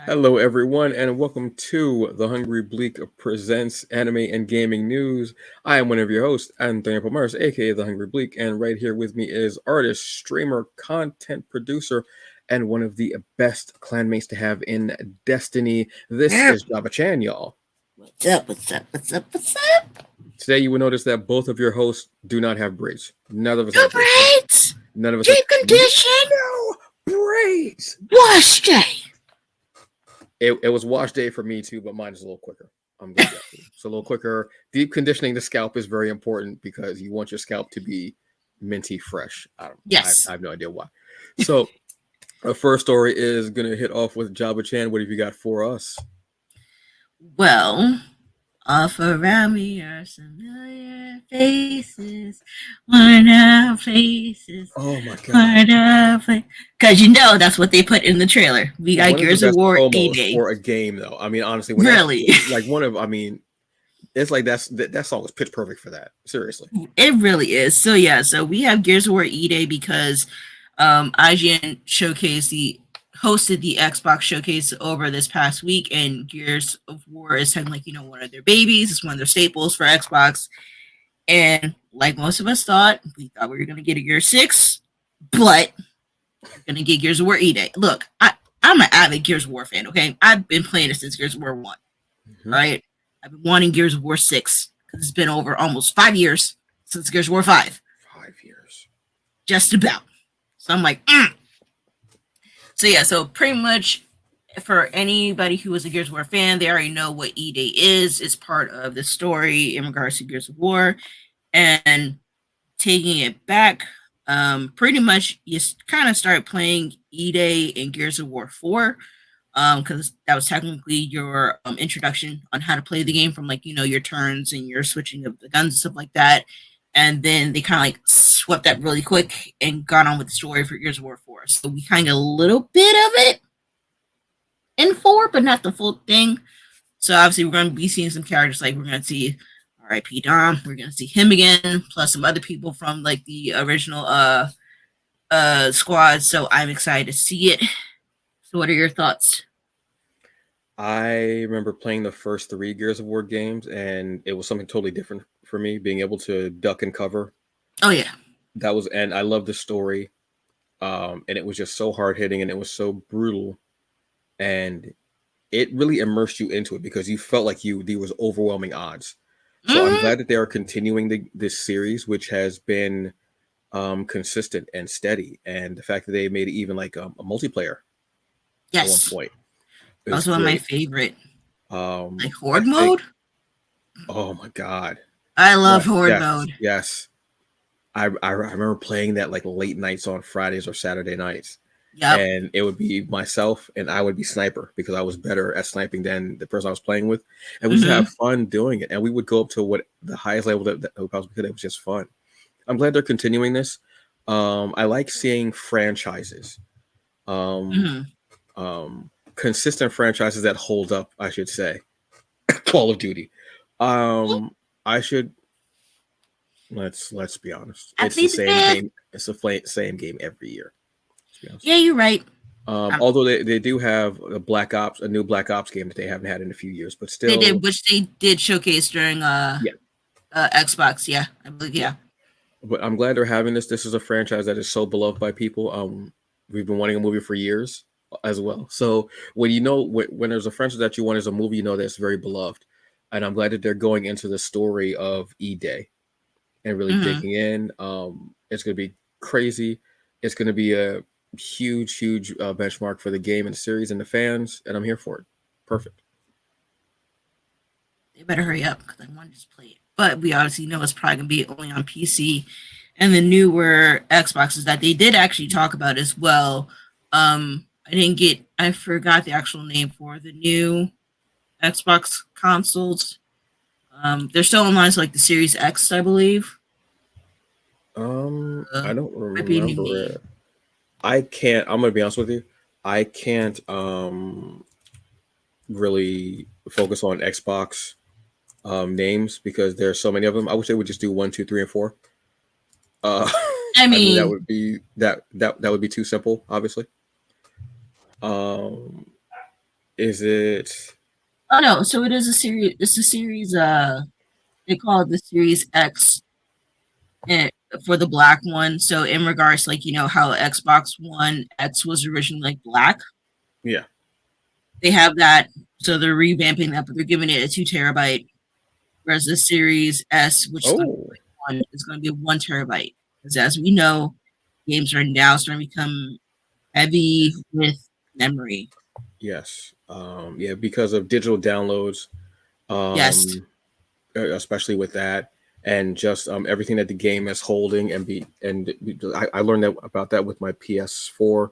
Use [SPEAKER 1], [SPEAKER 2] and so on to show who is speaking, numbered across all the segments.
[SPEAKER 1] Hello, everyone, and welcome to The Hungry Bleak Presents Anime and Gaming News. I am one of your hosts, Antonio Pomares, aka The Hungry Bleak, and right here with me is artist, streamer, content producer, and one of the best clanmates to have in Destiny. This
[SPEAKER 2] Yep.
[SPEAKER 1] is Jabba Chan, y'all.
[SPEAKER 2] What's up? What's up? What's up? What's up?
[SPEAKER 1] Today, you will notice that both of your hosts do not have braids. None of us
[SPEAKER 2] No
[SPEAKER 1] have braids.
[SPEAKER 2] braids.
[SPEAKER 1] None of us have
[SPEAKER 2] Deep condition.
[SPEAKER 1] no braids.
[SPEAKER 2] Wash day.
[SPEAKER 1] It was wash day for me too, but mine is a little quicker. I'm glad it's a little quicker. Deep conditioning the scalp is very important because you want your scalp to be minty fresh.
[SPEAKER 2] Yes.
[SPEAKER 1] I have no idea why. So our first story is gonna hit off with Jabba Chan. What have you got for us?
[SPEAKER 2] Well, off around me are familiar faces. What up, faces?
[SPEAKER 1] Oh my god!
[SPEAKER 2] What up? Because that's what they put in the trailer. We got
[SPEAKER 1] One of the
[SPEAKER 2] Gears of
[SPEAKER 1] best
[SPEAKER 2] War
[SPEAKER 1] promos
[SPEAKER 2] E-Day.
[SPEAKER 1] for a game, though. I mean, honestly, when
[SPEAKER 2] Really?
[SPEAKER 1] that's like one of, I mean, it's like that song was pitch perfect for that. Seriously.
[SPEAKER 2] It really is. So we have Gears of War E-Day because IGN hosted the Xbox showcase over this past week, and Gears of War is technically one of their babies. It's one of their staples for Xbox. And like most of us thought, we thought we were gonna get a Gear 6, but we're gonna get Gears of War E-Day. Look, I'm an avid Gears of War fan, okay? I've been playing it since Gears of War 1. Right? I've been wanting Gears of War 6 because it's been over almost 5 years since Gears of War 5.
[SPEAKER 1] 5 years.
[SPEAKER 2] Just about. So I'm like, So pretty much for anybody who is a Gears of War fan, they already know what E-Day is. It's part of the story in regards to Gears of War. And taking it back, pretty much you kind of start playing E-Day in Gears of War 4. Because that was technically your introduction on how to play the game from your turns and your switching of the guns and stuff like that. And then they kind of swept that really quick and got on with the story for Gears of War 4. So we kind of get a little bit of it in 4, but not the full thing. So obviously we're going to be seeing some characters, like we're going to see R.I.P. Dom, we're going to see him again, plus some other people from the original squad. So I'm excited to see it. So what are your thoughts?
[SPEAKER 1] I remember playing the first 3 Gears of War games, and it was something totally different for me, being able to duck and cover.
[SPEAKER 2] Oh, yeah.
[SPEAKER 1] And I love the story. And it was just so hard hitting and it was so brutal. And it really immersed you into it because you felt like there was overwhelming odds. So I'm glad that they are continuing this series, which has been consistent and steady. And the fact that they made it even like a multiplayer at one point.
[SPEAKER 2] That was one of my favorite. Horde mode?
[SPEAKER 1] Oh my god.
[SPEAKER 2] I love Horde mode.
[SPEAKER 1] Yes. I remember playing that late nights on Fridays or Saturday nights.
[SPEAKER 2] Yep.
[SPEAKER 1] And it would be myself and I would be sniper because I was better at sniping than the person I was playing with. And we just have fun doing it. And we would go up to what the highest level that we possibly could. It was just fun. I'm glad they're continuing this. I like seeing franchises. Consistent franchises that hold up, I should say. Call of Duty. Let's be honest. It's the same game. It's the same game every year.
[SPEAKER 2] Yeah, you're right.
[SPEAKER 1] Although they do have a new Black Ops game that they haven't had in a few years, but still
[SPEAKER 2] they did showcase during Xbox. Yeah, I believe. Yeah.
[SPEAKER 1] But I'm glad they're having this. This is a franchise that is so beloved by people. We've been wanting a movie for years as well. So when when there's a franchise that you want as a movie, that's very beloved. And I'm glad that they're going into the story of E-Day and really digging in. It's going to be crazy. It's going to be a huge benchmark for the game and the series and the fans, and I'm here for it. Perfect.
[SPEAKER 2] They better hurry up because I want to just play it. But we obviously know it's probably going to be only on PC and the newer Xboxes that they did actually talk about as well. I forgot the actual name for the new Xbox consoles. They're still in line, so the Series X, I believe.
[SPEAKER 1] I don't remember it. I'm gonna be honest with you. I can't really focus on Xbox names because there's so many of them. I wish they would just do 1, 2, 3, and 4. I mean that would be too simple, obviously. Is it?
[SPEAKER 2] Oh no, so it is a series. It's a series. They call it the Series X, and for the black one. So in regards, like how Xbox One X was originally like black,
[SPEAKER 1] Yeah.
[SPEAKER 2] they have that. So they're revamping that, but they're giving it a 2 terabyte. Whereas the Series S, which is going to be
[SPEAKER 1] Oh,
[SPEAKER 2] like one, is going to be 1 terabyte. Because as we know, games are now starting to become heavy with memory.
[SPEAKER 1] yes. Yeah, because of digital downloads,
[SPEAKER 2] Yes.
[SPEAKER 1] um, especially with that, and just everything that the game is holding, I learned that about that with my PS4,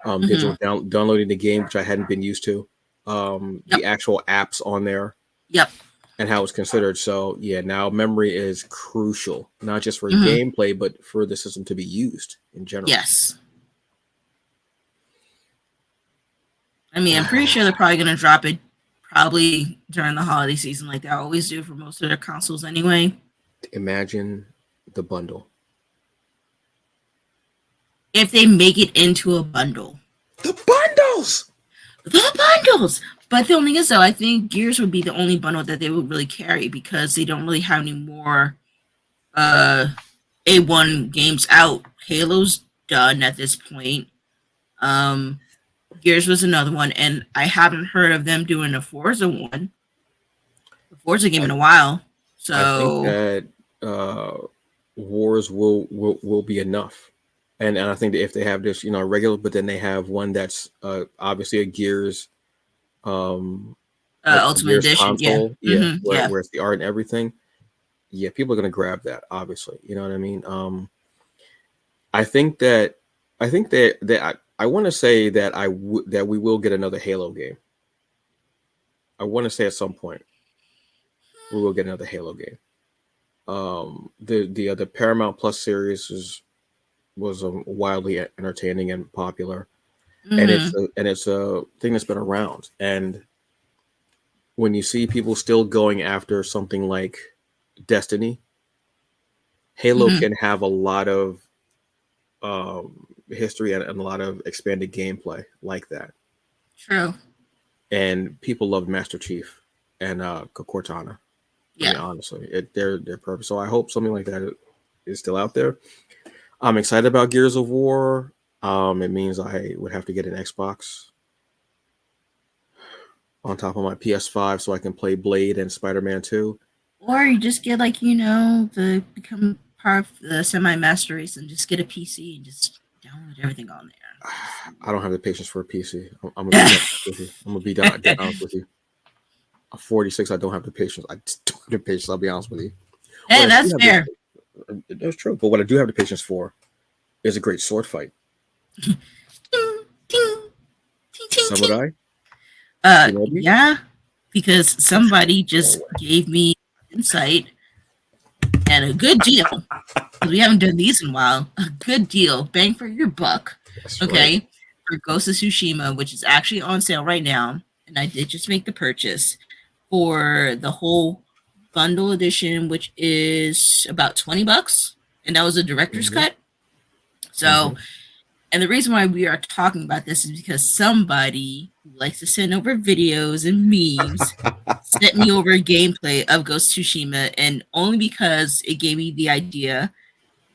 [SPEAKER 2] Hmm.
[SPEAKER 1] downloading the game, which I hadn't been used to,
[SPEAKER 2] Yep.
[SPEAKER 1] the actual apps on there
[SPEAKER 2] Yep.
[SPEAKER 1] and how it's considered. So yeah, now memory is crucial, not just for
[SPEAKER 2] Hmm.
[SPEAKER 1] gameplay, but for the system to be used in general.
[SPEAKER 2] Yes. I mean, I'm pretty sure they're probably going to drop it probably during the holiday season, like they always do for most of their consoles anyway.
[SPEAKER 1] Imagine the bundle.
[SPEAKER 2] If they make it into a bundle,
[SPEAKER 1] The bundles.
[SPEAKER 2] the bundles. But the only thing is, though, I think Gears would be the only bundle that they would really carry because they don't really have any more uh A1 games out. Halo's done at this point. Um, Gears was another one, and I haven't heard of them doing a Forza one, the Forza game
[SPEAKER 1] I,
[SPEAKER 2] in a while.
[SPEAKER 1] I think
[SPEAKER 2] So,
[SPEAKER 1] that uh, wars will be enough, and I think that if they have this, regular, but then they have one that's obviously a Gears, um, a
[SPEAKER 2] Ultimate
[SPEAKER 1] Gears
[SPEAKER 2] Edition, yeah,
[SPEAKER 1] console, yeah, where
[SPEAKER 2] yeah,
[SPEAKER 1] where it's the art and everything. Yeah, people are gonna grab that, obviously. You know what I mean? I think that I want to say that that we will get another Halo game. I want to say at some point we will get another Halo game. The Paramount Plus series was wildly entertaining and popular, and
[SPEAKER 2] mm-hmm,
[SPEAKER 1] it's a thing that's been around. And when you see people still going after something like Destiny, Halo
[SPEAKER 2] mm-hmm,
[SPEAKER 1] can have a lot of history and a lot of expanded gameplay like that.
[SPEAKER 2] true,
[SPEAKER 1] And people loved Master Chief and Cortana. I mean,
[SPEAKER 2] yeah.
[SPEAKER 1] honestly, they're perfect. So I hope something like that is still out there. I'm excited about Gears of War. It means I would have to get an Xbox on top of my PS5 so I can play Blade and Spider-Man 2.
[SPEAKER 2] Or you just get like the become part of the semi master race and just get a PC and just download everything on there. Just,
[SPEAKER 1] I don't have the patience for a PC. I'm gonna be dead honest with you. I'm gonna be dead honest with you. I'm 46. I don't have the patience. I just don't have the patience. I'll be honest with you. What
[SPEAKER 2] Hey,
[SPEAKER 1] I do
[SPEAKER 2] that's
[SPEAKER 1] have
[SPEAKER 2] fair.
[SPEAKER 1] that's true. But what I do have the patience for is a great sword fight.
[SPEAKER 2] Ting, ting, ting, ting, ting.
[SPEAKER 1] Samurai, Shinobi.
[SPEAKER 2] Yeah, because somebody
[SPEAKER 1] No
[SPEAKER 2] just
[SPEAKER 1] way.
[SPEAKER 2] gave me insight and a good deal because we haven't done these in a while. A good deal, bang for your buck.
[SPEAKER 1] That's right.
[SPEAKER 2] Okay, for Ghost of Tsushima, which is actually on sale right now, and I did just make the purchase for the whole bundle edition, which is about $20, and that was a director's
[SPEAKER 1] Hmm.
[SPEAKER 2] cut. So,
[SPEAKER 1] Hmm.
[SPEAKER 2] and the reason why we are talking about this is because somebody who likes to send over videos and memes sent me over a gameplay of Ghost of Tsushima, and only because it gave me the idea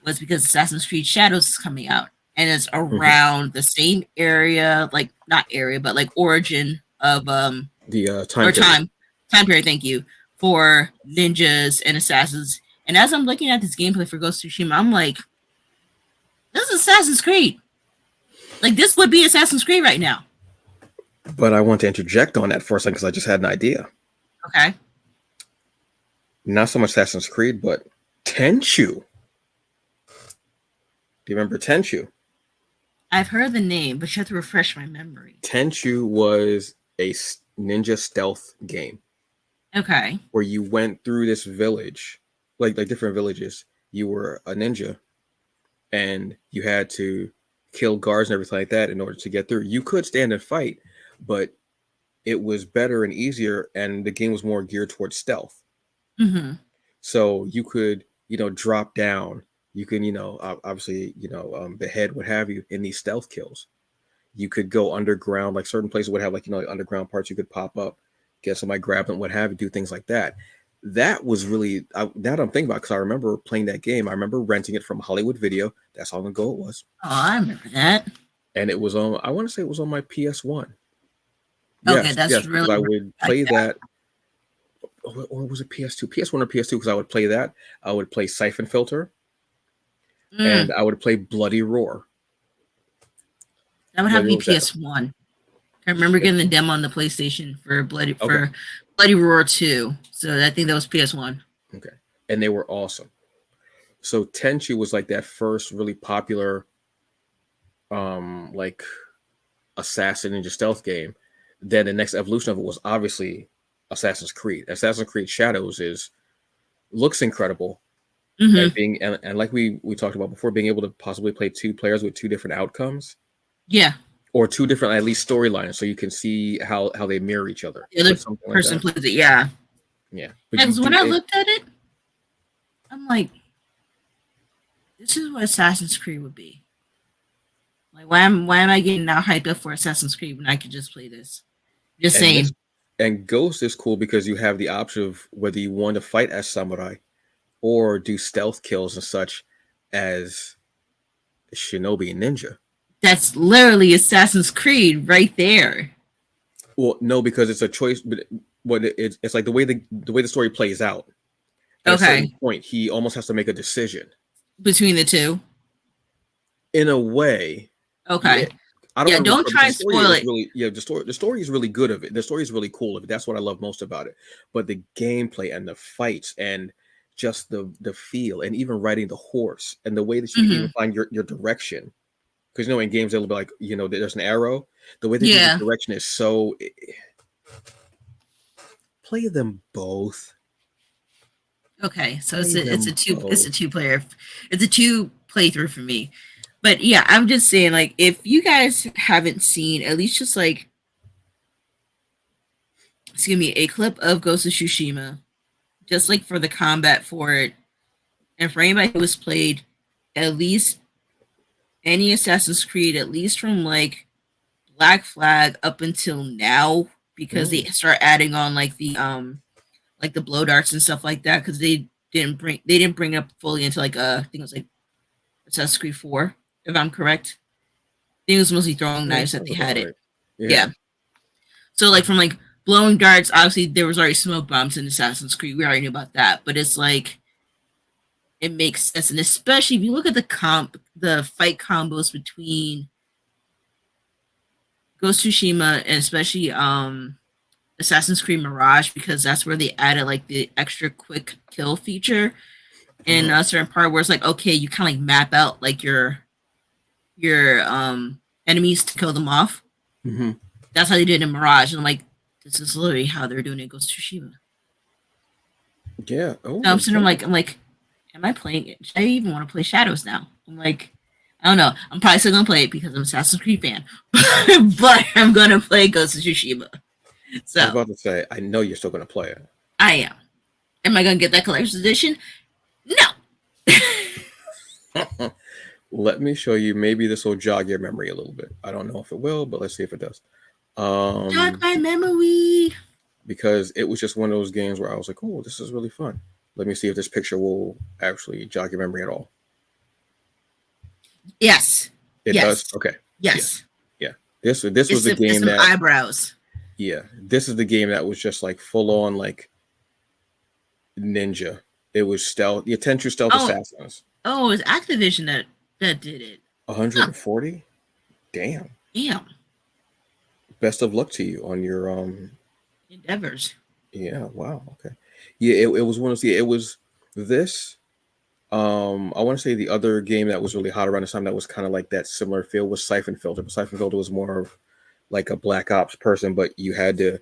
[SPEAKER 2] was because Assassin's Creed Shadows is coming out, and it's
[SPEAKER 1] Hmm.
[SPEAKER 2] around the same area, like not area, but like origin of
[SPEAKER 1] The time
[SPEAKER 2] or
[SPEAKER 1] period.
[SPEAKER 2] time period. Thank you for ninjas and assassins. And as I'm looking at this gameplay for Ghost of Tsushima, I'm like, this is Assassin's Creed. Like this would be Assassin's Creed right now.
[SPEAKER 1] But I want to interject on that for a second because I just had an idea.
[SPEAKER 2] Okay,
[SPEAKER 1] Not so much Assassin's Creed, but Tenchu. Do you remember Tenchu?
[SPEAKER 2] I've heard the name, but you have to refresh my memory.
[SPEAKER 1] Tenchu was a ninja stealth game
[SPEAKER 2] Okay.
[SPEAKER 1] where you went through this village, like different villages. You were a ninja and you had to kill guards and everything like that in order to get through. You could stand and fight, but it was better and easier, and the game was more geared towards stealth.
[SPEAKER 2] Mm-hmm.
[SPEAKER 1] So you could, drop down. You can, obviously, behead, what have you, in these stealth kills. You could go underground, like certain places would have like like underground parts you could pop up, get somebody grab them, what have you, do things like that. That was really that I'm thinking about because I remember playing that game. I remember renting it from Hollywood Video. That's how long ago it was,
[SPEAKER 2] Oh, I remember that.
[SPEAKER 1] and it was on. I want to say it was on my PS1.
[SPEAKER 2] Okay,
[SPEAKER 1] Yes,
[SPEAKER 2] that's
[SPEAKER 1] yes, because
[SPEAKER 2] really
[SPEAKER 1] I
[SPEAKER 2] rare.
[SPEAKER 1] would
[SPEAKER 2] Like
[SPEAKER 1] play
[SPEAKER 2] that.
[SPEAKER 1] that, or was it PS2? PS1 or PS2? Because I would play that. I would play Siphon Filter, and
[SPEAKER 2] Mm,
[SPEAKER 1] I would play Bloody Roar.
[SPEAKER 2] that would have
[SPEAKER 1] Bloody
[SPEAKER 2] to be
[SPEAKER 1] Roar was that.
[SPEAKER 2] PS1. I remember getting the demo on the PlayStation for
[SPEAKER 1] Okay,
[SPEAKER 2] Bloody Roar 2. So I think that was PS1.
[SPEAKER 1] okay, and they were awesome. So Tenchu was like that first really popular, like assassin ninja stealth game. Then the next evolution of it was obviously Assassin's Creed. Assassin's Creed Shadows is looks incredible, and
[SPEAKER 2] Mm-hmm.
[SPEAKER 1] being and like we talked about before, being able to possibly play two players with two different outcomes
[SPEAKER 2] Yeah.
[SPEAKER 1] or two different at least storylines, so you can see how they mirror each other
[SPEAKER 2] The other
[SPEAKER 1] with something like
[SPEAKER 2] person
[SPEAKER 1] that.
[SPEAKER 2] plays it. Yeah.
[SPEAKER 1] Yeah, but
[SPEAKER 2] Yeah,
[SPEAKER 1] you
[SPEAKER 2] because when
[SPEAKER 1] do
[SPEAKER 2] I
[SPEAKER 1] it.
[SPEAKER 2] looked at it, I'm like, this is what Assassin's Creed would be. Like, why am I getting now hyped up for Assassin's Creed when I could just play this? Just
[SPEAKER 1] And this
[SPEAKER 2] saying.
[SPEAKER 1] and Ghost is cool because you have the option of whether you want to fight as samurai or do stealth kills and such as shinobi and ninja.
[SPEAKER 2] That's literally Assassin's Creed right there.
[SPEAKER 1] Well, no, because it's a choice, but it's like the way the story plays out. At a certain
[SPEAKER 2] Okay.
[SPEAKER 1] point, he almost has to make a decision.
[SPEAKER 2] Between the two.
[SPEAKER 1] In a way, yeah,
[SPEAKER 2] Okay.
[SPEAKER 1] I don't
[SPEAKER 2] Yeah,
[SPEAKER 1] want to
[SPEAKER 2] don't
[SPEAKER 1] spoil
[SPEAKER 2] try
[SPEAKER 1] because
[SPEAKER 2] and
[SPEAKER 1] the story
[SPEAKER 2] spoil
[SPEAKER 1] is
[SPEAKER 2] it.
[SPEAKER 1] really the story is really good of it. The story is really cool of it. That's what I love most about it. But the gameplay and the fights and just the feel and even riding the horse and the way that you can even
[SPEAKER 2] Hmm.
[SPEAKER 1] find your direction. Because in games they'll be like, there's an arrow. The way they do the
[SPEAKER 2] Yeah.
[SPEAKER 1] direction is so play them both.
[SPEAKER 2] Okay. So
[SPEAKER 1] Play
[SPEAKER 2] it's a
[SPEAKER 1] them
[SPEAKER 2] two it's a
[SPEAKER 1] both.
[SPEAKER 2] two player it's a two playthrough for me. But yeah, I'm just saying, like, if you guys haven't seen at least just like, excuse me, a clip of Ghost of Tsushima, just like for the combat for it, and for anybody who has played at least any Assassin's Creed, at least from like Black Flag up until now, because they
[SPEAKER 1] Mm,
[SPEAKER 2] start adding on like the blow darts and stuff like that, because they didn't bring it up fully until like I think it was like Assassin's Creed 4, if I'm correct. I think it was mostly throwing
[SPEAKER 1] yeah,
[SPEAKER 2] knives that
[SPEAKER 1] sounds
[SPEAKER 2] they
[SPEAKER 1] about
[SPEAKER 2] had it.
[SPEAKER 1] right. Yeah.
[SPEAKER 2] Yeah. So like from like blowing darts, obviously there was already smoke bombs in Assassin's Creed. We already knew about that, but it's like it makes sense, and especially if you look at the fight combos between Ghost of Tsushima and especially Assassin's Creed Mirage, because that's where they added like the extra quick kill feature in
[SPEAKER 1] Uh-huh.
[SPEAKER 2] a certain part where it's like, okay, you kind of like map out like your enemies to kill them off.
[SPEAKER 1] Hmm.
[SPEAKER 2] That's how they did it in Mirage, and I'm like, this is literally how they're doing it in Ghost of Tsushima.
[SPEAKER 1] Yeah.
[SPEAKER 2] So
[SPEAKER 1] Oh,
[SPEAKER 2] I'm sitting, I'm like, am I playing it? Should I even want to play Shadows now? I'm like, I don't know. I'm probably still gonna play it because I'm an Assassin's Creed fan, but I'm gonna play Ghost of Tsushima.
[SPEAKER 1] I was
[SPEAKER 2] So
[SPEAKER 1] about to say, I know you're still gonna play
[SPEAKER 2] I am. Am I gonna get that collector's edition? No.
[SPEAKER 1] it. Let me show you. Maybe this will jog your memory a little bit. I don't know if it will, but let's see if it does.
[SPEAKER 2] Jog
[SPEAKER 1] Um,
[SPEAKER 2] my memory.
[SPEAKER 1] because it was just one of those games where I was like, "Oh, this is really fun." Let me see if this picture will actually jog your memory at all.
[SPEAKER 2] Yes.
[SPEAKER 1] It does.
[SPEAKER 2] Yes.
[SPEAKER 1] Okay. Yeah.
[SPEAKER 2] Yes.
[SPEAKER 1] Yeah. This was
[SPEAKER 2] It's
[SPEAKER 1] the
[SPEAKER 2] some, it's
[SPEAKER 1] game
[SPEAKER 2] some
[SPEAKER 1] that.
[SPEAKER 2] eyebrows.
[SPEAKER 1] Yeah. This is the game that was just like full on like ninja. It was stealth. The Tenchu Stealth
[SPEAKER 2] Oh,
[SPEAKER 1] Assassins.
[SPEAKER 2] oh, it's Activision that did it. Huh.
[SPEAKER 1] 140. Damn.
[SPEAKER 2] Damn.
[SPEAKER 1] Best of luck to you on your
[SPEAKER 2] Endeavors.
[SPEAKER 1] Yeah, wow. Okay. Yeah, it was one of the it was this I want to say the other game that was really hot around the time that was kind of like that similar feel was Siphon Filter. But Siphon Filter was more of like a Black Ops person, but you had to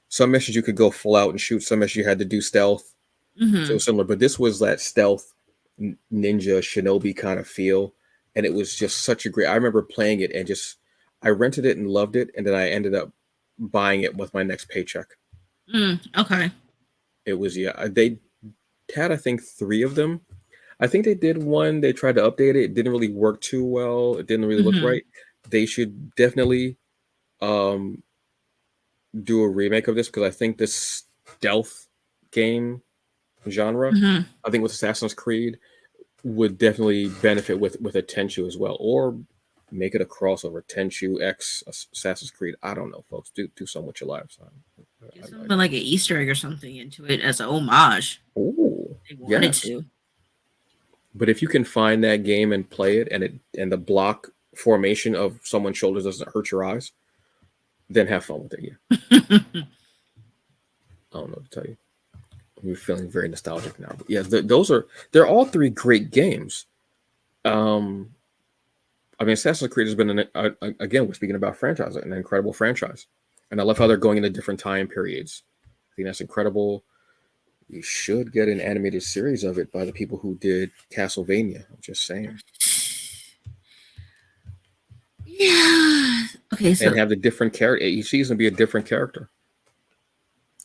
[SPEAKER 1] some missions you could go full out and shoot, some missions you had to do stealth. So it
[SPEAKER 2] Mm-hmm.
[SPEAKER 1] was similar, but this was that stealth ninja shinobi kind of feel, and it was just such a great. I remember playing it and just I rented it and loved it, and then I ended up buying it with my next paycheck.
[SPEAKER 2] Okay.
[SPEAKER 1] It was yeah, they had I think three of them. I think they did one. They tried to update it. It didn't really work too well. It didn't really look
[SPEAKER 2] Mm-hmm.
[SPEAKER 1] right. they should definitely um do a remake of this because I think this stealth game genre,
[SPEAKER 2] Hmm.
[SPEAKER 1] I think with Assassin's Creed would definitely benefit with a Tenchu as well, or make it a crossover Tenchu X Assassin's Creed. I don't know, folks. Do something with your lives.
[SPEAKER 2] Do something like an Easter egg or something into it as a homage.
[SPEAKER 1] Oh
[SPEAKER 2] They wanted
[SPEAKER 1] yes,
[SPEAKER 2] to.
[SPEAKER 1] but if you can find that game and play it, and the block formation of someone's shoulders doesn't hurt your eyes, then have fun with it. Yeah, I don't know what to tell you. We're feeling very nostalgic now. But yeah, they're all three great games. Um, I mean, Assassin's Creed has been again, we're speaking about franchise, an incredible franchise, and I love how they're going into different time periods. I think that's incredible. We should get an animated series of it by the people who did Castlevania. I'm just saying,
[SPEAKER 2] Yeah. Okay,
[SPEAKER 1] and
[SPEAKER 2] so
[SPEAKER 1] have the different character. Each season be a different character.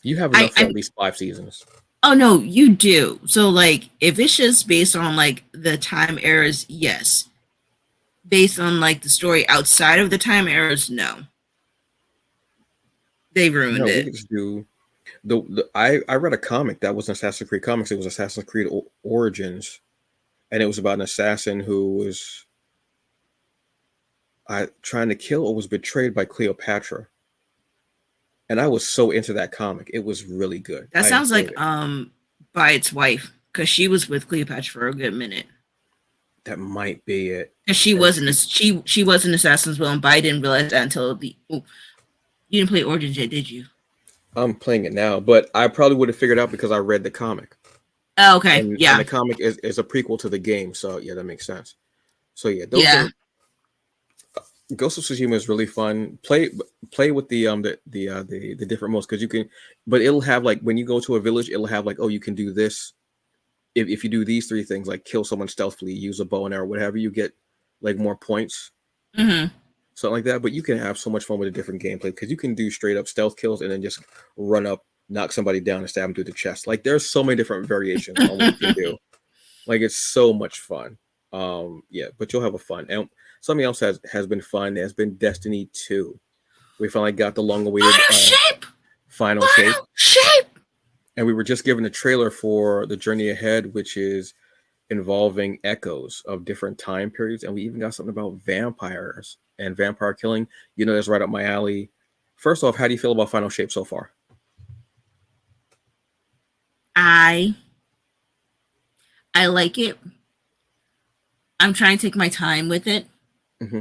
[SPEAKER 1] You have enough for
[SPEAKER 2] I
[SPEAKER 1] at least 5 seasons.
[SPEAKER 2] oh no, you do. So like if it's just based on like the time eras, yes. Based on like the story outside of the time eras, no. They ruined
[SPEAKER 1] No, we
[SPEAKER 2] it.
[SPEAKER 1] could just do I read a comic that was Assassin's Creed comics. It was Assassin's Creed Origins, and it was about an assassin who was trying to kill or was betrayed by Cleopatra. And I was so into that comic. It was really good.
[SPEAKER 2] That
[SPEAKER 1] I
[SPEAKER 2] sounds
[SPEAKER 1] enjoyed
[SPEAKER 2] like
[SPEAKER 1] it.
[SPEAKER 2] by its wife because she was with Cleopatra for a good minute.
[SPEAKER 1] That might be it.
[SPEAKER 2] Because she
[SPEAKER 1] And
[SPEAKER 2] wasn't a, she was an assassin's will, but I didn't realize that until the oh, you didn't play Origins yet, did you?
[SPEAKER 1] I'm playing it now, but I probably would have figured out because I read the comic.
[SPEAKER 2] Oh, okay,
[SPEAKER 1] And
[SPEAKER 2] yeah,
[SPEAKER 1] the comic is a prequel to the game, so yeah, that makes sense. So yeah, those
[SPEAKER 2] yeah.
[SPEAKER 1] are Ghost of Tsushima is really fun. Play with the different modes because you can, but it'll have like when you go to a village, it'll have like, oh, you can do this if you do these three things, like kill someone stealthily, use a bow and arrow, whatever, you get like more points,
[SPEAKER 2] Hmm.
[SPEAKER 1] something like that. But you can have so much fun with a different gameplay because you can do straight up stealth kills and then just run up, knock somebody down, and stab them through the chest. Like there's so many different variations on what you can do. Like it's so much fun. Yeah, but you'll have a fun. And something else has been fun. Has been Destiny 2. We finally got the long awaited
[SPEAKER 2] Final shape,
[SPEAKER 1] final shape.
[SPEAKER 2] final shape.
[SPEAKER 1] And we were just given a trailer for the journey ahead, which is involving echoes of different time periods. And we even got something about vampires and vampire killing. You know, that's right up my alley. First off, how do you feel about Final Shape so far?
[SPEAKER 2] I I like it. I'm trying to take my time with it
[SPEAKER 1] Hmm.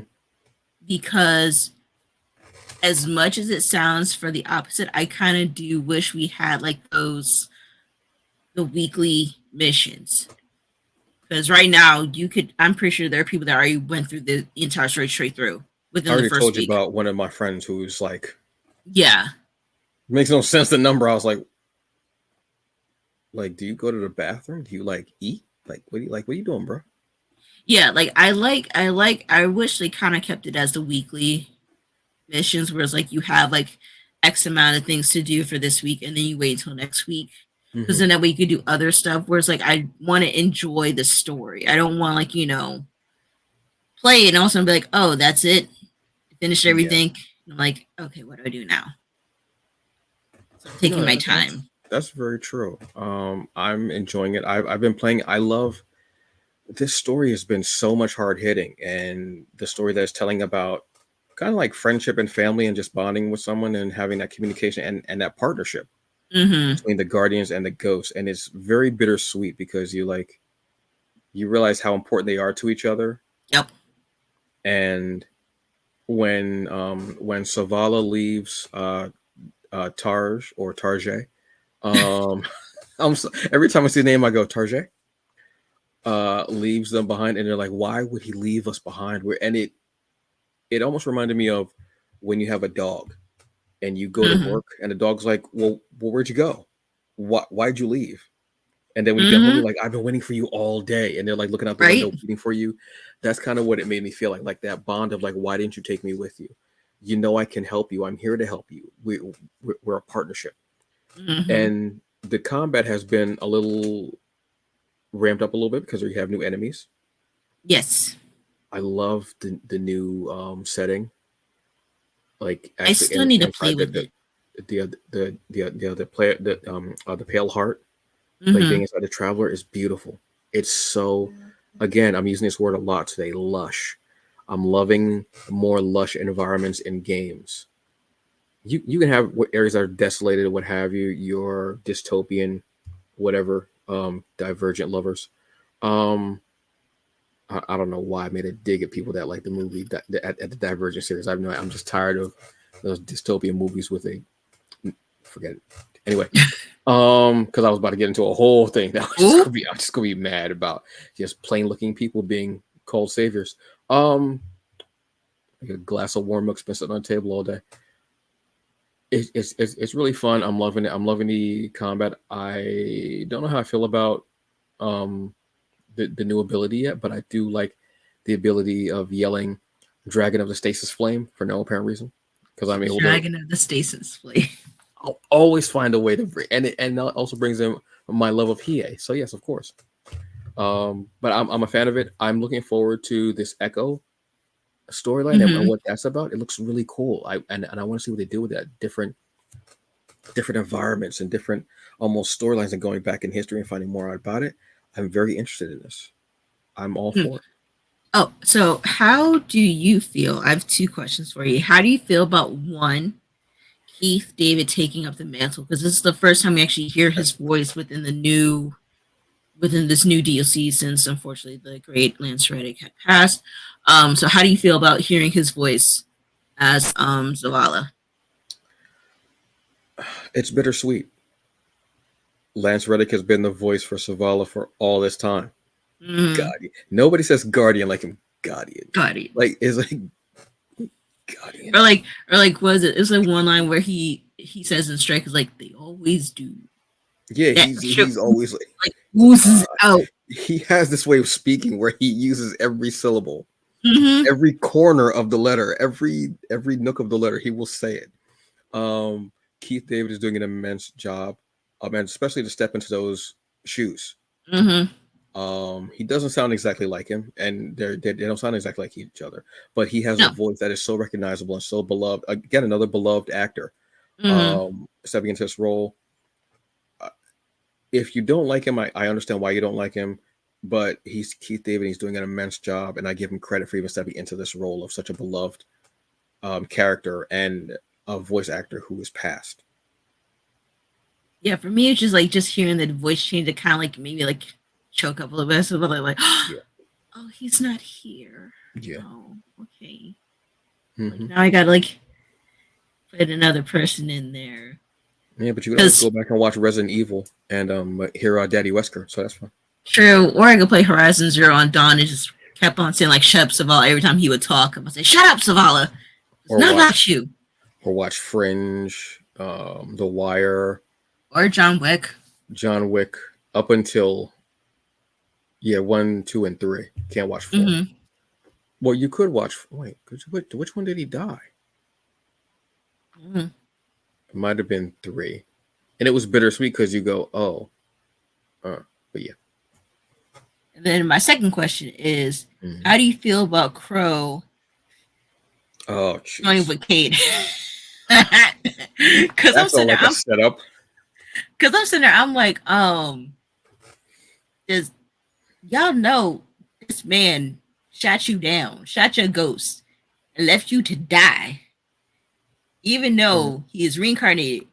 [SPEAKER 2] because as much as it sounds for the opposite, I kind of do wish we had like those the weekly missions. Because right now you could I'm pretty sure there are people that already went through the entire story straight through
[SPEAKER 1] I
[SPEAKER 2] within the
[SPEAKER 1] already
[SPEAKER 2] first
[SPEAKER 1] told you
[SPEAKER 2] week.
[SPEAKER 1] about one of my friends who's like,
[SPEAKER 2] Yeah.
[SPEAKER 1] makes no sense the number. I was like, do you go to the bathroom? Do you like eat? Like, what do you like? What are you doing, bro?
[SPEAKER 2] Yeah, like I wish they kind of kept it as the weekly missions where it's like you have like X amount of things to do for this week and then you wait until next week. Because
[SPEAKER 1] Hmm.
[SPEAKER 2] then that way you could do other stuff. Whereas like I want to enjoy the story. I don't want like, play it and also be like, oh, that's it. Finished
[SPEAKER 1] Yeah.
[SPEAKER 2] everything. And I'm like, okay, what do I do now? So I'm taking
[SPEAKER 1] No,
[SPEAKER 2] my
[SPEAKER 1] that's
[SPEAKER 2] time.
[SPEAKER 1] that's very true. I'm enjoying it. I've been playing. I love this story. Has been so much hard hitting, and the story that it's telling about kind of like friendship and family, and just bonding with someone and having that communication and that partnership
[SPEAKER 2] Mm-hmm.
[SPEAKER 1] between the guardians and the ghosts. And it's very bittersweet because you realize how important they are to each other.
[SPEAKER 2] Yep.
[SPEAKER 1] And when Savala leaves Tarj or Tarjay, um, every time I see the name, I go Tarjay. Leaves them behind, and they're like, "Why would he leave us behind?" And it almost reminded me of when you have a dog and you go to
[SPEAKER 2] Mm-hmm.
[SPEAKER 1] work, and the dog's like, "Well, where'd you go? Why'd you leave?" And then when you get home,
[SPEAKER 2] Mm-hmm.
[SPEAKER 1] you're like, "I've been waiting for you all day," and they're like looking out the
[SPEAKER 2] Right?
[SPEAKER 1] window waiting for you. That's kind of what it made me feel like that bond of like, "Why didn't you take me with you? You know I can help you. I'm here to help you. We're a partnership."
[SPEAKER 2] Mm-hmm.
[SPEAKER 1] And the combat has been a little ramped up a little bit because we have new enemies.
[SPEAKER 2] Yes.
[SPEAKER 1] I love the new setting, like
[SPEAKER 2] I
[SPEAKER 1] actually
[SPEAKER 2] still need to play
[SPEAKER 1] inside
[SPEAKER 2] with it.
[SPEAKER 1] the player the Pale Heart, like being
[SPEAKER 2] Hmm.
[SPEAKER 1] inside the Traveler is beautiful. It's so, again, I'm using this word a lot today, lush. I'm loving more lush environments in games. You can have areas that are desolated, what have you, your dystopian, whatever, divergent lovers. Um, I don't know why I made a dig at people that like the movie at the Divergent series. I have no. I'm just tired of those dystopian movies with a forget it. Anyway, because I was about to get into a whole thing that was just
[SPEAKER 2] Ooh.
[SPEAKER 1] gonna be I'm just gonna be mad about just plain looking people being cold saviors. Um, like a glass of warm milk's been sitting on the table all day. It's really fun. I'm loving it. I'm loving the combat. I don't know how I feel about um the new ability yet, but I do like the ability of yelling "Dragon of the Stasis Flame" for no apparent reason, because I'm able to.
[SPEAKER 2] Dragon of the Stasis Flame.
[SPEAKER 1] I'll always find a way to bring, and that also brings in my love of Hiei. So yes, of course. But I'm a fan of it. I'm looking forward to this Echo storyline and
[SPEAKER 2] Hmm.
[SPEAKER 1] what that's about. It looks really cool. And I want to see what they do with that. Different environments and different almost storylines and going back in history and finding more out about it. I'm very interested in this. I'm all for it.
[SPEAKER 2] Oh, so how do you feel? I have two questions for you. How do you feel about one, Keith David taking up the mantle? Because this is the first time we actually hear his voice within this new DLC since unfortunately the great Lance Reddick had passed. So how do you feel about hearing his voice as Zavala?
[SPEAKER 1] It's bittersweet. Lance Reddick has been the voice for Savala for all this time.
[SPEAKER 2] Mm,
[SPEAKER 1] Guardian. Nobody says Guardian like him. Guardian.
[SPEAKER 2] Guardian.
[SPEAKER 1] Like it's like Guardian.
[SPEAKER 2] Or like was it? It's like one line where he says in Strike is like they always do.
[SPEAKER 1] Yeah,
[SPEAKER 2] That
[SPEAKER 1] he's always like
[SPEAKER 2] like oozes out.
[SPEAKER 1] he has this way of speaking where he uses every syllable,
[SPEAKER 2] Hmm.
[SPEAKER 1] every corner of the letter, every nook of the letter. He will say it. Um, Keith David is doing an immense job, and especially to step into those shoes.
[SPEAKER 2] Hmm.
[SPEAKER 1] He doesn't sound exactly like him, and they don't sound exactly like each other. But he has a
[SPEAKER 2] No.
[SPEAKER 1] voice that is so recognizable and so beloved. Again, another beloved actor.
[SPEAKER 2] Hmm.
[SPEAKER 1] Stepping into this role. Uh, If you don't like him, I understand why you don't like him. But he's Keith David. He's doing an immense job, and I give him credit for even stepping into this role of such a beloved character and a voice actor who is passed.
[SPEAKER 2] Yeah, for me, it's just like just hearing the voice change. It kind of like maybe like choke up a little bit. So like,
[SPEAKER 1] Yeah,
[SPEAKER 2] oh, he's not here.
[SPEAKER 1] yeah,
[SPEAKER 2] Oh, okay. Like
[SPEAKER 1] hmm
[SPEAKER 2] now I gotta like put another person in there
[SPEAKER 1] yeah. But you can always
[SPEAKER 2] because
[SPEAKER 1] go back and watch Resident Evil and hear Daddy Wesker, so that's fine.
[SPEAKER 2] true. Or I could play Horizon Zero on Dawn and just kept on saying like "Shut up, Savala" every time he would talk. I would say "Shut up, Savala." It's
[SPEAKER 1] Or
[SPEAKER 2] not
[SPEAKER 1] watch
[SPEAKER 2] about you.
[SPEAKER 1] Fringe, The Wire,
[SPEAKER 2] Or John Wick.
[SPEAKER 1] John Wick, up until yeah 1, 2, and 3. Can't watch 4.
[SPEAKER 2] Hmm.
[SPEAKER 1] Well, you could watch. Wait, which one did he die?
[SPEAKER 2] Hmm.
[SPEAKER 1] It might have been 3, and it was bittersweet because you go, oh, but yeah.
[SPEAKER 2] And then my second question is,
[SPEAKER 1] Mhm.
[SPEAKER 2] how do you feel about Crow
[SPEAKER 1] Oh,
[SPEAKER 2] joining
[SPEAKER 1] jeez,
[SPEAKER 2] with Cade? Because I'm
[SPEAKER 1] that
[SPEAKER 2] sitting
[SPEAKER 1] felt
[SPEAKER 2] there,
[SPEAKER 1] like a setup.
[SPEAKER 2] I'm like, does y'all know this man shot you down, shot your ghost, and left you to die, even
[SPEAKER 1] Mhm.
[SPEAKER 2] though he is reincarnated?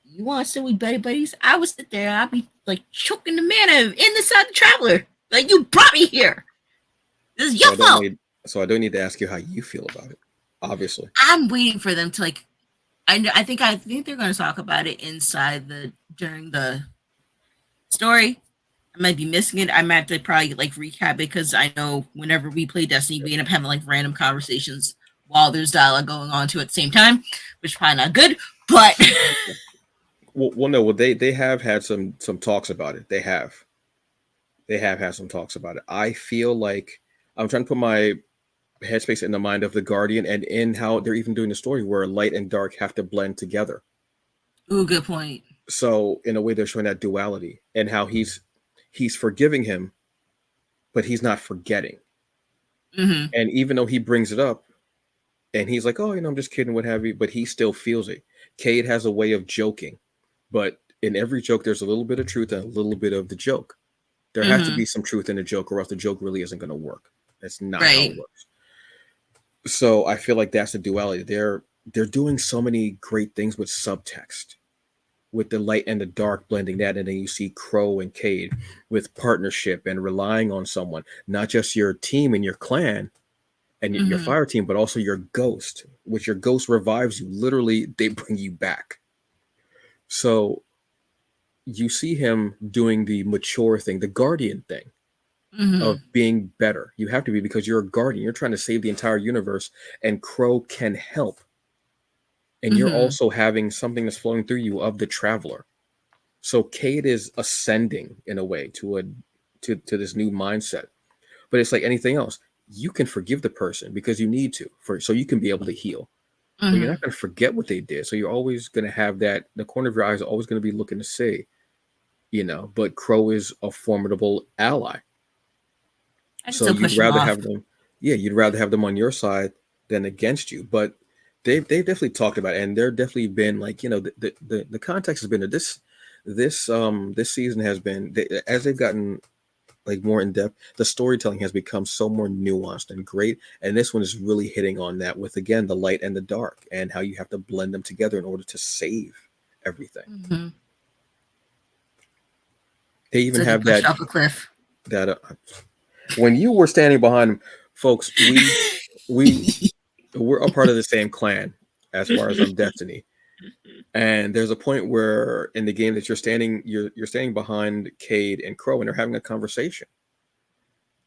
[SPEAKER 2] You want to sit with buddy buddies? I would sit there, I'd be like choking the man out of in the side of the traveler. Like you brought me here. This is
[SPEAKER 1] So
[SPEAKER 2] your
[SPEAKER 1] I don't
[SPEAKER 2] fault.
[SPEAKER 1] need. So I don't need to ask you how you feel about it. Obviously,
[SPEAKER 2] I'm waiting for them to like. I think they're going to talk about it inside the during the story. I might be missing it. I might have to probably like recap it because I know whenever we play Destiny, we end up having like random conversations while there's dialogue going on too at the same time, which is probably not good. But
[SPEAKER 1] no. Well, they have had some talks about it. They have had some talks about it. I feel like I'm trying to put my headspace in the mind of the Guardian and in how they're even doing the story where light and dark have to blend together.
[SPEAKER 2] ooh, good point.
[SPEAKER 1] So in a way, they're showing that duality and how he's forgiving him, but he's not forgetting.
[SPEAKER 2] Mm-hmm.
[SPEAKER 1] And even though he brings it up and he's like, oh, I'm just kidding, what have you, but he still feels it. Cade has a way of joking, but in every joke, there's a little bit of truth and a little bit of the joke. There has to
[SPEAKER 2] Mm-hmm.
[SPEAKER 1] be some truth in the joke, or else the joke really isn't going to work. That's not how it
[SPEAKER 2] Right.
[SPEAKER 1] works. So I feel like that's the duality. They're doing so many great things with subtext, with the light and the dark blending that, and then you see Crow and Cade with partnership and relying on someone, not just your team and your clan and your
[SPEAKER 2] Mm-hmm.
[SPEAKER 1] fire team, but also your ghost, which your ghost revives you. Literally, they bring you back. So you see him doing the mature thing, the guardian thing of
[SPEAKER 2] Mm-hmm.
[SPEAKER 1] being better. You have to be because you're a guardian. You're trying to save the entire universe, and Crow can help. And you're
[SPEAKER 2] Mm-hmm.
[SPEAKER 1] also having something that's flowing through you of the traveler. So Cade is ascending in a way to this new mindset. But it's like anything else. You can forgive the person because you need to for so you can be able to heal. But you're
[SPEAKER 2] Mm-hmm.
[SPEAKER 1] not going to forget what they did. So you're always going to have that. The corner of your eyes are always going to be looking to see, But Crow is a formidable ally.
[SPEAKER 2] I can
[SPEAKER 1] So
[SPEAKER 2] still
[SPEAKER 1] you'd
[SPEAKER 2] push him
[SPEAKER 1] rather
[SPEAKER 2] off.
[SPEAKER 1] have them, yeah, you'd rather have them on your side than against you. But they've definitely talked about it, and there definitely been like the context has been that this season has been as they've gotten like more in depth, the storytelling has become so more nuanced and great, and this one is really hitting on that with again the light and the dark and how you have to blend them together in order to save everything.
[SPEAKER 2] Mm-hmm.
[SPEAKER 1] They even
[SPEAKER 2] So get
[SPEAKER 1] have
[SPEAKER 2] pushed off a cliff.
[SPEAKER 1] that when you were standing behind them, folks, we we're a part of the same clan as far as Destiny. And there's a point where in the game that you're standing behind Cade and Crow and they're having a conversation.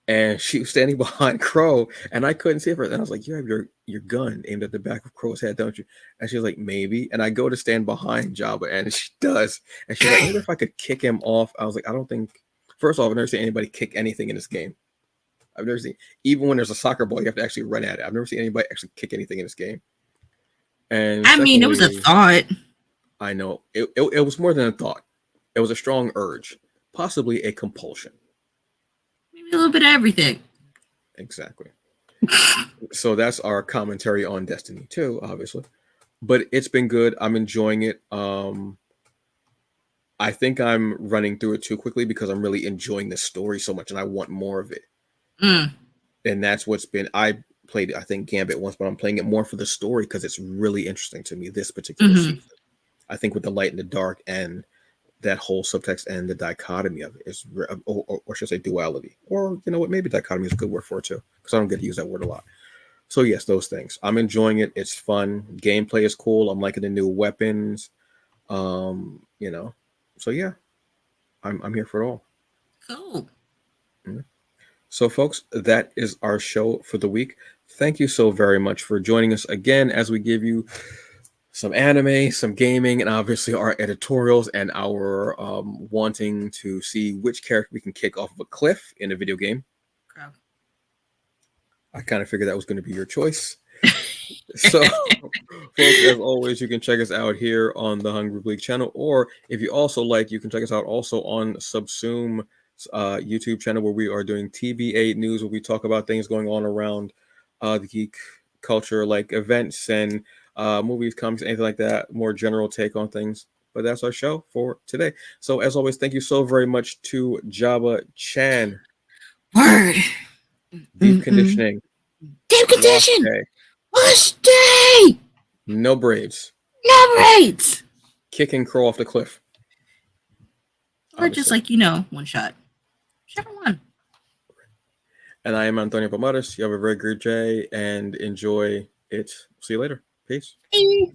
[SPEAKER 1] And she was standing behind Crow and I couldn't see her. And I was like, you have your gun aimed at the back of Crow's head, don't you? And she was like, maybe. And I go to stand behind Jabba and she does. And she's like, I wonder if I could kick him off. I was like, I don't think first off, I've never seen anybody kick anything in this game. I've never seen even when there's a soccer ball, you have to actually run at it. I've never seen anybody actually kick anything in this game. And
[SPEAKER 2] I mean, it was a
[SPEAKER 1] secondly,
[SPEAKER 2] thought.
[SPEAKER 1] I know it was more than a thought. It was a strong urge, possibly a compulsion.
[SPEAKER 2] Maybe a little bit of everything.
[SPEAKER 1] Exactly. So that's our commentary on Destiny 2, obviously. But it's been good. I'm enjoying it. I think I'm running through it too quickly because I'm really enjoying the story so much and I want more of it.
[SPEAKER 2] Mm.
[SPEAKER 1] And that's what's been I played I think Gambit once, but I'm playing it more for the story because it's really interesting to me this particular
[SPEAKER 2] Mm-hmm.
[SPEAKER 1] season. I think with the light and the dark and that whole subtext and the dichotomy of it is, or should I say duality, or you know what, maybe dichotomy is a good word for it too, because I don't get to use that word a lot. So yes, those things. I'm enjoying it. It's fun. Gameplay is cool. I'm liking the new weapons. Um, you know, so yeah, I'm here for it all.
[SPEAKER 2] Cool.
[SPEAKER 1] Mhm. So folks, that is our show for the week. Thank you so very much for joining us again as we give you some anime, some gaming, and obviously our editorials and our wanting to see which character we can kick off of a cliff in a video game.
[SPEAKER 2] Crap.
[SPEAKER 1] I kind of figured that was going to be your choice. So, folks, as always, you can check us out here on the Hungry Bleak channel, or if you also like, you can check us out also on Subsume YouTube channel where we are doing TVA news, where we talk about things going on around the geek culture, like events and movies, comics, anything like that. More general take on things. But that's our show for today. So, as always, thank you so very much to Jabba Chan.
[SPEAKER 2] Word.
[SPEAKER 1] Deep
[SPEAKER 2] Mm-mm.
[SPEAKER 1] conditioning,
[SPEAKER 2] Deep
[SPEAKER 1] wash
[SPEAKER 2] condition.
[SPEAKER 1] day,
[SPEAKER 2] Wash day.
[SPEAKER 1] no braids,
[SPEAKER 2] Narrate.
[SPEAKER 1] kick and crawl off the cliff.
[SPEAKER 2] Or just
[SPEAKER 1] Obviously.
[SPEAKER 2] like, one shot. Whichever one.
[SPEAKER 1] And I am Antonio Pomares. You have a very great day and enjoy it. See you later. Peace.
[SPEAKER 2] Bye.